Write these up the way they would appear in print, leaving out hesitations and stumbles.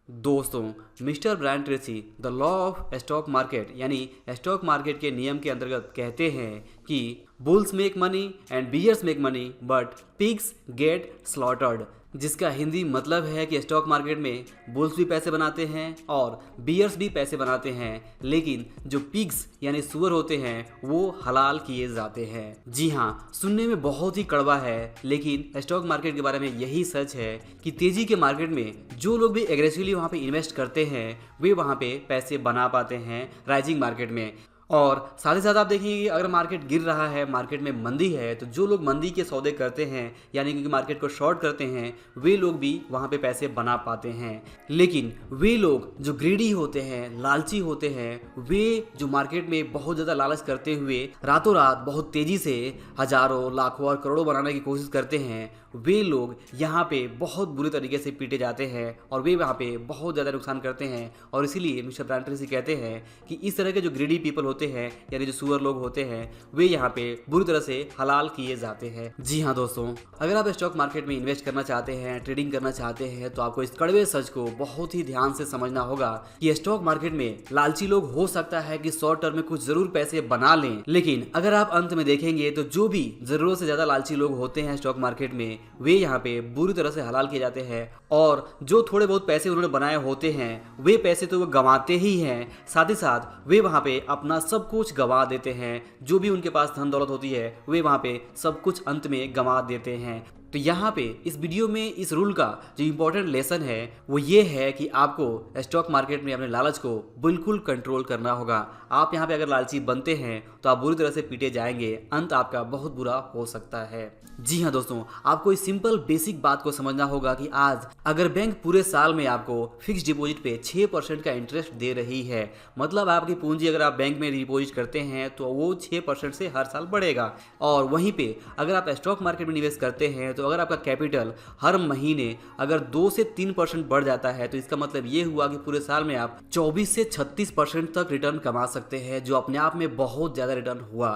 दोस्तों, mister Brian Tracy the law of stock market यानी stock market के नियम के अंतर्गत कहते हैं कि bulls make money and bears make money but pigs get slaughtered. जिसका हिंदी मतलब है कि स्टॉक मार्केट में बुल्स भी पैसे बनाते हैं और बियर्स भी पैसे बनाते हैं, लेकिन जो पिग्स यानी सुअर होते हैं वो हलाल किए जाते हैं। जी हाँ, सुनने में बहुत ही कड़वा है, लेकिन स्टॉक मार्केट के बारे में यही सच है कि तेजी के मार्केट में जो लोग भी एग्रेसिवली वहाँ पे इन्वेस्ट करते हैं वे वहाँ पे पैसे बना पाते हैं राइजिंग मार्केट में। और साथ ही साथ आप देखेंगे कि अगर मार्केट गिर रहा है, मार्केट में मंदी है, तो जो लोग मंदी के सौदे करते हैं यानी कि मार्केट को शॉर्ट करते हैं वे लोग भी वहाँ पे पैसे बना पाते हैं। लेकिन वे लोग जो ग्रीडी होते हैं, लालची होते हैं, वे जो मार्केट में बहुत ज़्यादा लालच करते हुए रातों रात बहुत तेज़ी से हज़ारों, लाखों और करोड़ों बनाने की कोशिश करते हैं, वे लोग यहाँ पे बहुत बुरी तरीके से पीटे जाते हैं और वे वहाँ पे बहुत ज़्यादा नुकसान करते हैं। और इसीलिए मिस्टर ब्रायन ट्रेसी कहते हैं कि इस तरह के जो ग्रीडी पीपल होते हैं यानी जो सुअर लोग होते हैं वे यहाँ पे बुरी तरह से हलाल किए जाते हैं। जी हाँ दोस्तों, अगर आप स्टॉक मार्केट में इन्वेस्ट करना चाहते हैं, ट्रेडिंग करना चाहते हैं, तो आपको इस कड़वे सच को बहुत ही ध्यान से समझना होगा कि स्टॉक मार्केट में लालची लोग हो सकता है कि शॉर्ट टर्म में कुछ जरूर पैसे बना लें, लेकिन अगर आप अंत में देखेंगे तो जो भी जरूरत से ज्यादा लालची लोग होते हैं स्टॉक मार्केट में वे यहाँ पे बुरी तरह से हलाल किए जाते हैं। और जो थोड़े बहुत पैसे उन्होंने बनाए होते हैं वे पैसे तो वो गंवाते ही हैं, साथ ही साथ वे वहाँ पे अपना सब कुछ गंवा देते हैं। जो भी उनके पास धन दौलत होती है वे वहाँ पे सब कुछ अंत में गंवा देते हैं। तो यहाँ पे इस वीडियो में इस रूल का जो इम्पोर्टेंट लेसन है वो ये है कि आपको स्टॉक मार्केट में अपने लालच को बिल्कुल कंट्रोल करना होगा। आप यहाँ पे अगर लालची बनते हैं तो आप बुरी तरह से पीटे जाएंगे, अंत आपका बहुत बुरा हो सकता है। जी हाँ दोस्तों, आपको इस सिंपल बेसिक बात को समझना होगा कि आज अगर बैंक पूरे साल में आपको फिक्स डिपॉजिट पे 6% का इंटरेस्ट दे रही है, मतलब आपकी पूंजी अगर आप बैंक में डिपॉजिट करते हैं तो वो 6% से हर साल बढ़ेगा। और वहीं पे अगर आप स्टॉक मार्केट में निवेश करते हैं तो अगर आपका कैपिटल हर महीने अगर 2 से 3% बढ़ जाता है तो इसका मतलब ये हुआ कि पूरे साल में आप 24 से 36% तक रिटर्न कमा सकते हैं, जो अपने आप में बहुत ज़्यादा रिटर्न हुआ।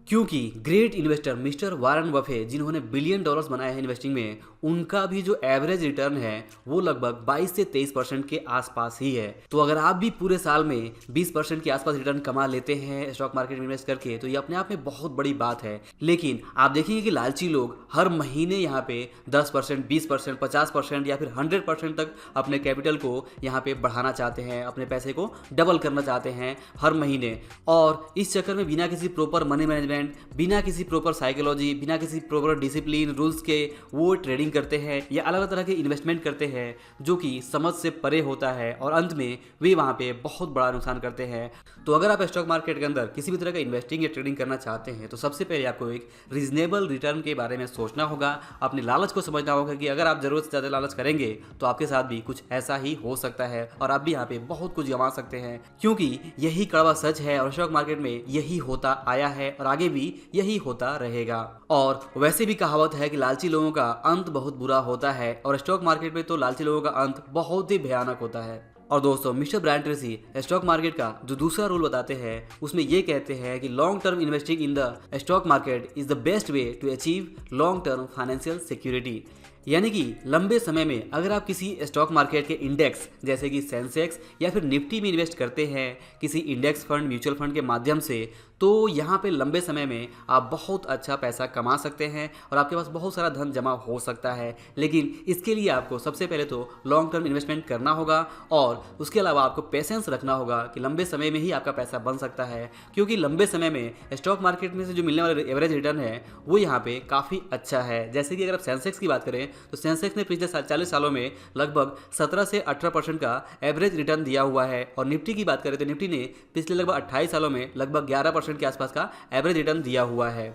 क्योंकि great investor mister Warren Buffett जिन्होंने बिलियन डॉलर्स बनाए हैं इन्वेस्टिंग में, उनका भी जो एवरेज रिटर्न है वो लगभग 22 से 23% के आसपास ही है। तो अगर आप भी पूरे साल में 20% के आसपास रिटर्न कमा लेते हैं स्टॉक मार्केट में इन्वेस्ट करके तो ये अपने आप में बहुत बड़ी बात है। लेकिन आप देखेंगे कि लालची लोग हर महीने यहाँ पे 10%, 20%, 50% या फिर 100% तक अपने कैपिटल को यहाँ पे बढ़ाना चाहते हैं, अपने पैसे को डबल करना चाहते हैं हर महीने। और इस चक्कर में बिना किसी प्रॉपर मनी मैनेजमेंट, बिना किसी प्रॉपर साइकोलॉजी, बिना किसी प्रॉपर डिसिप्लिन रूल्स के वो ट्रेडिंग करते हैं या अलग अलग तरह के इन्वेस्टमेंट करते हैं जो कि समझ से परे होता है और अंत में वे वहाँ पे बहुत बड़ा नुकसान करते हैं। तो अगर आप स्टॉक मार्केट के अंदर किसी भी तरह का इन्वेस्टिंग या ट्रेडिंग करना चाहते हैं तो सबसे पहले आपको एक रीजनेबल रिटर्न के बारे में सोचना होगा, अपने लालच को समझना होगा कि अगर आप जरूरत से ज़्यादा लालच करेंगे तो आपके साथ भी कुछ ऐसा ही हो सकता है और आप भी यहाँ पे बहुत कुछ गंवा सकते हैं, क्योंकि यही कड़वा सच है और स्टॉक मार्केट में यही होता आया है और आगे भी यही होता रहेगा। और वैसे भी कहावत है कि लालची लोगों का अंत बहुत बुरा होता है और स्टॉक मार्केट में तो लालची लोगों का अंत बहुत ही भयानक होता है। और दोस्तों, mister Brian Tracy stock market का जो दूसरा रूल बताते हैं उसमें ये कहते हैं कि long term investing in the stock market is the best way to achieve long term financial security. यानी कि लंबे समय में अगर आप किसी स्टॉक मार्केट के इंडेक्स जैसे कि सेंसेक्स या फिर निफ्टी में इन्वेस्ट करते हैं किसी इंडेक्स फंड, म्यूचुअल फंड के माध्यम से, तो यहाँ पे लंबे समय में आप बहुत अच्छा पैसा कमा सकते हैं और आपके पास बहुत सारा धन जमा हो सकता है। लेकिन इसके लिए आपको सबसे पहले तो लॉन्ग टर्म इन्वेस्टमेंट करना होगा और उसके अलावा आपको पेशेंस रखना होगा कि लंबे समय में ही आपका पैसा बन सकता है, क्योंकि लंबे समय में स्टॉक मार्केट में से जो मिलने वाला एवरेज रिटर्न है वो यहाँ पे काफ़ी अच्छा है। जैसे कि अगर आप सेंसेक्स की बात करें तो सेंसेक्स ने पिछले 40 सालों में लगभग 17 से 18% का एवरेज रिटर्न दिया हुआ है और निफ्टी की बात करें तो निफ्टी ने पिछले लगभग 28 सालों में लगभग 11% के आसपास का एवरेज रिटर्न दिया हुआ है।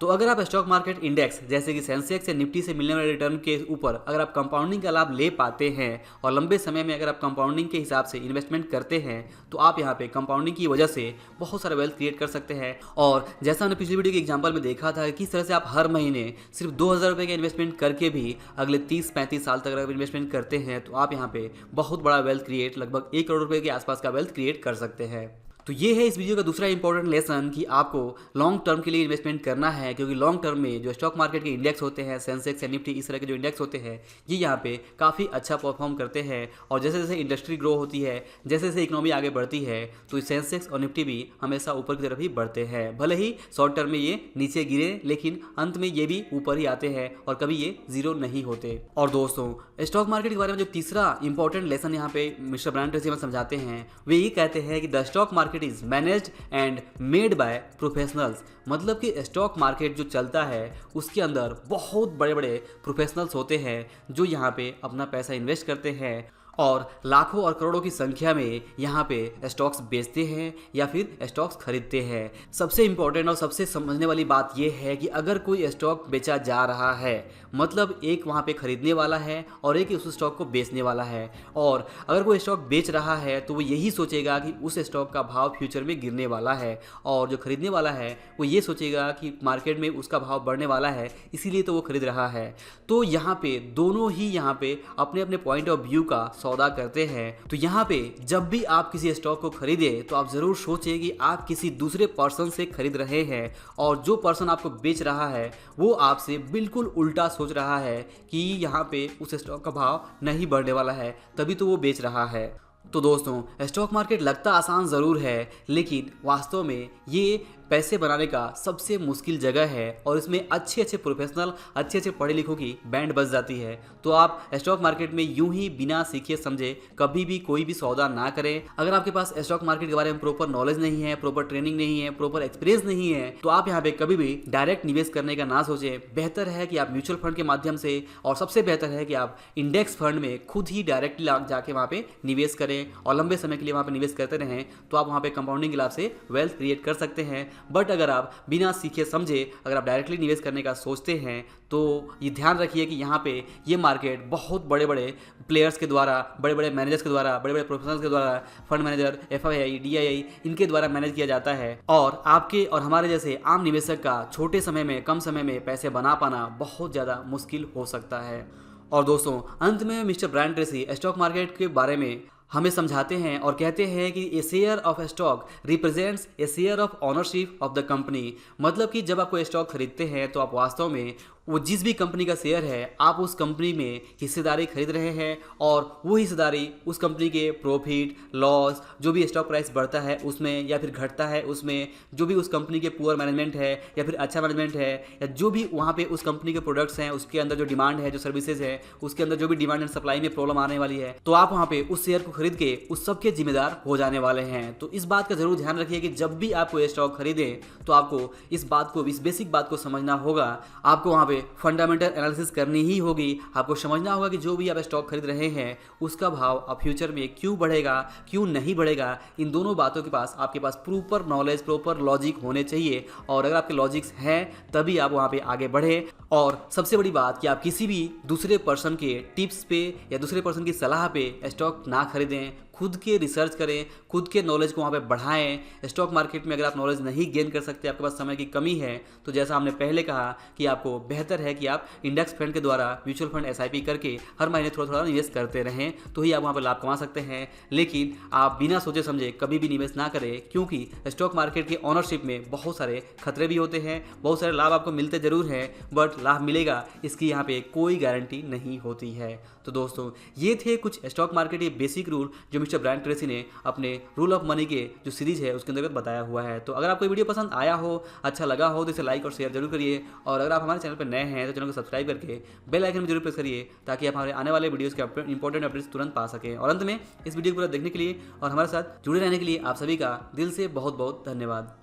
तो अगर आप स्टॉक मार्केट इंडेक्स जैसे कि सेंसेक्स या निफ्टी से मिलने वाले रिटर्न के ऊपर अगर आप कंपाउंडिंग का लाभ ले पाते हैं और लंबे समय में अगर आप कंपाउंडिंग के हिसाब से इन्वेस्टमेंट करते हैं तो आप यहाँ पे कंपाउंडिंग की वजह से बहुत सारा वेल्थ क्रिएट कर सकते हैं। और जैसा हमने पिछली वीडियो के एग्जांपल में देखा था किस तरह से आप हर महीने सिर्फ 2000 रुपये का इन्वेस्टमेंट करके भी अगले 30-35 साल तक अगर इन्वेस्टमेंट करते हैं तो आप यहाँ पे बहुत बड़ा वेल्थ क्रिएट, लगभग 1 करोड़ रुपये के आसपास का वेल्थ क्रिएट कर सकते हैं। तो ये है इस वीडियो का दूसरा इंपॉर्टेंट लेसन कि आपको लॉन्ग टर्म के लिए इन्वेस्टमेंट करना है, क्योंकि लॉन्ग टर्म में जो स्टॉक मार्केट के इंडेक्स होते हैं, सेंसेक्स या निफ्टी, इस तरह के जो इंडेक्स होते हैं, ये यहाँ पे काफ़ी अच्छा परफॉर्म करते हैं। और जैसे जैसे इंडस्ट्री ग्रो होती है, जैसे जैसे इकोनॉमी आगे बढ़ती है, तो सेंसेक्स और निफ्टी भी हमेशा ऊपर की तरफ ही बढ़ते हैं। भले ही शॉर्ट टर्म में ये नीचे गिरे, लेकिन अंत में ये भी ऊपर ही आते हैं और कभी ये जीरो नहीं होते। और दोस्तों, स्टॉक मार्केट के बारे में जो तीसरा इंपॉर्टेंट लेसन यहाँ पे मिस्टर ब्रायन ट्रेसी हमें समझाते हैं, वे ये कहते हैं कि the stock market is managed and made by professionals. मतलब कि स्टॉक मार्केट जो चलता है उसके अंदर बहुत बड़े बड़े प्रोफेशनल्स होते हैं जो यहाँ पे अपना पैसा इन्वेस्ट करते हैं और लाखों और करोड़ों की संख्या में यहाँ पे स्टॉक्स बेचते हैं या फिर स्टॉक्स खरीदते हैं। सबसे इम्पोर्टेंट और सबसे समझने वाली बात यह है कि अगर कोई स्टॉक बेचा जा रहा है, मतलब एक वहाँ पे खरीदने वाला है और एक उस स्टॉक को बेचने वाला है, और अगर कोई स्टॉक बेच रहा है तो वो यही सोचेगा कि उस स्टॉक का भाव फ्यूचर में गिरने वाला है, और जो खरीदने वाला है वो ये सोचेगा कि मार्केट में उसका भाव बढ़ने वाला है, इसीलिए तो वो खरीद रहा है। तो यहाँ पे दोनों ही यहाँ पे अपने अपने पॉइंट ऑफ व्यू का सौदा करते हैं। तो यहाँ पे जब भी आप किसी स्टॉक को खरीदे तो आप जरूर सोचें कि आप किसी दूसरे पर्सन से खरीद रहे हैं, और जो पर्सन आपको बेच रहा है वो आपसे बिल्कुल उल्टा सोच रहा है कि यहाँ पे उस स्टॉक का भाव नहीं बढ़ने वाला है, तभी तो वो बेच रहा है। तो दोस्तों, स्टॉक मार्केट लगता आसान ज़रूर है, लेकिन वास्तव में ये पैसे बनाने का सबसे मुश्किल जगह है, और इसमें अच्छे अच्छे प्रोफेशनल, अच्छे अच्छे पढ़े लिखों की बैंड बज जाती है। तो आप स्टॉक मार्केट में यूं ही बिना सीखे समझे कभी भी कोई भी सौदा ना करें। अगर आपके पास स्टॉक मार्केट के बारे में प्रॉपर नॉलेज नहीं है, प्रॉपर ट्रेनिंग नहीं है, प्रॉपर एक्सपीरियंस नहीं है, तो आप यहाँ पे कभी भी डायरेक्ट निवेश करने का ना सोचें। बेहतर है कि आप म्यूचुअल फंड के माध्यम से, और सबसे बेहतर है कि आप इंडेक्स फंड में खुद ही डायरेक्टली जाके वहाँ पे निवेश करें और लंबे समय के लिए वहाँ पे निवेश करते रहें, तो आप वहाँ पे कंपाउंडिंग के लाभ से वेल्थ क्रिएट कर सकते हैं। बट अगर आप बिना सीखे समझे अगर आप डायरेक्टली निवेश करने का सोचते हैं, तो ये ध्यान रखिए कि यहाँ पे ये मार्केट बहुत बड़े बड़े प्लेयर्स के द्वारा, बड़े बड़े मैनेजर्स के द्वारा, बड़े बड़े प्रोफेशनल्स के द्वारा, फंड मैनेजर, FII, DII, इनके द्वारा मैनेज किया जाता है, और आपके और हमारे जैसे आम निवेशक का छोटे समय में, कम समय में पैसे बना पाना बहुत ज़्यादा मुश्किल हो सकता है। और दोस्तों, अंत में mister Brian Tracy stock market के बारे में हमें समझाते हैं और कहते हैं कि a share of stock represents a share of ownership of the company. मतलब कि जब आप कोई स्टॉक खरीदते हैं तो आप वास्तव में वो जिस भी कंपनी का शेयर है, आप उस कंपनी में हिस्सेदारी खरीद रहे हैं, और वो हिस्सेदारी उस कंपनी के प्रॉफिट, लॉस, जो भी स्टॉक प्राइस बढ़ता है उसमें या फिर घटता है उसमें, जो भी उस कंपनी के पुअर मैनेजमेंट है या फिर अच्छा मैनेजमेंट है, या जो भी वहाँ पे उस कंपनी के प्रोडक्ट्स हैं, उसके अंदर जो डिमांड है, जो सर्विसेज है, उसके अंदर जो भी डिमांड एंड सप्लाई में प्रॉब्लम आने वाली है, तो आप वहाँ पे उस शेयर को खरीद के उस सब के जिम्मेदार हो जाने वाले हैं। तो इस बात का जरूर ध्यान रखिए कि जब भी आप कोई स्टॉक खरीदें तो आपको इस बात को, इस बेसिक बात को समझना होगा। आपको वहाँ पे फंडामेंटल एनालिसिस करनी ही होगी। आपको समझना होगा कि जो भी आप स्टॉक खरीद रहे हैं उसका भाव अब फ्यूचर में क्यों बढ़ेगा, क्यों नहीं बढ़ेगा। इन दोनों बातों के पास आपके पास प्रॉपर नॉलेज, प्रॉपर लॉजिक होने चाहिए, और अगर आपके लॉजिक्स हैं तभी आप वहाँ पे आगे बढ़े। और सबसे बड़ी बात कि आप किसी भी दूसरे पर्सन के टिप्स पे या दूसरे पर्सन की सलाह पे स्टॉक ना खरीदें। खुद के रिसर्च करें, खुद के नॉलेज को वहाँ पे बढ़ाएं। स्टॉक मार्केट में अगर आप नॉलेज नहीं गेन कर सकते, आपके पास समय की कमी है, तो जैसा हमने पहले कहा कि आपको बेहतर है कि आप इंडेक्स फंड के द्वारा, म्यूचुअल फंड SIP करके हर महीने थोड़ा थोड़ा निवेश करते रहें, तो ही आप वहाँ पर लाभ कमा सकते हैं। लेकिन आप बिना सोचे समझे कभी भी निवेश ना करें, क्योंकि स्टॉक मार्केट के ऑनरशिप में बहुत सारे खतरे भी होते हैं। बहुत सारे लाभ आपको मिलते जरूर हैं, बट लाभ मिलेगा इसकी यहाँ पे कोई गारंटी नहीं होती है। तो दोस्तों, ये थे कुछ स्टॉक मार्केट के बेसिक रूल जो मिस्टर ब्रायन ट्रेसी ने अपने रूल ऑफ मनी के जो सीरीज है उसके अंतर्गत बताया हुआ है। तो अगर आपको वीडियो पसंद आया हो, अच्छा लगा हो, तो इसे लाइक और शेयर जरूर करिए, और अगर आप हमारे चैनल पर नए हैं तो चैनल को सब्सक्राइब करके बेल आइकन में जरूर प्रेस करिए, ताकि आप हमारे आने वाले वीडियोस के इंपॉर्टेंट अपडेट्स तुरंत पा सकें। और अंत में इस वीडियो को पूरा देखने के लिए और हमारे साथ जुड़े रहने के लिए आप सभी का दिल से बहुत बहुत धन्यवाद।